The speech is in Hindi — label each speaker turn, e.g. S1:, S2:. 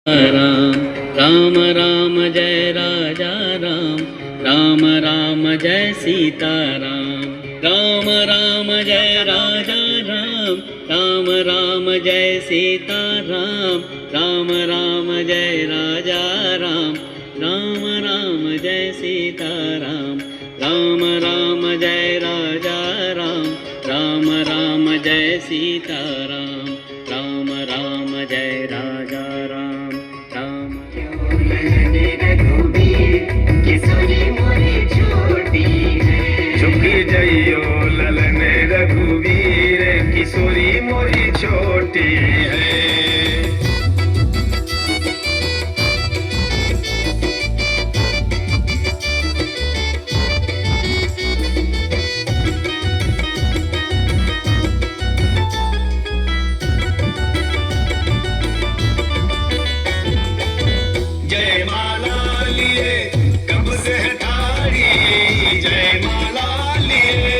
S1: राम राम राम जय राजा राम राम राम जय सीता राम राम राम जय राजा राम राम राम जय सीता राम राम राम जय राजा राम राम राम जय सीता राम राम राम जय राजा राम राम राम जय सीता राम राम राम जय राजा राम राम
S2: झुकी जइयो ललन रघुवीर किशोरी मोरी छोटी है। जय माला लिए कब से ठाड़ी, जय माला लिए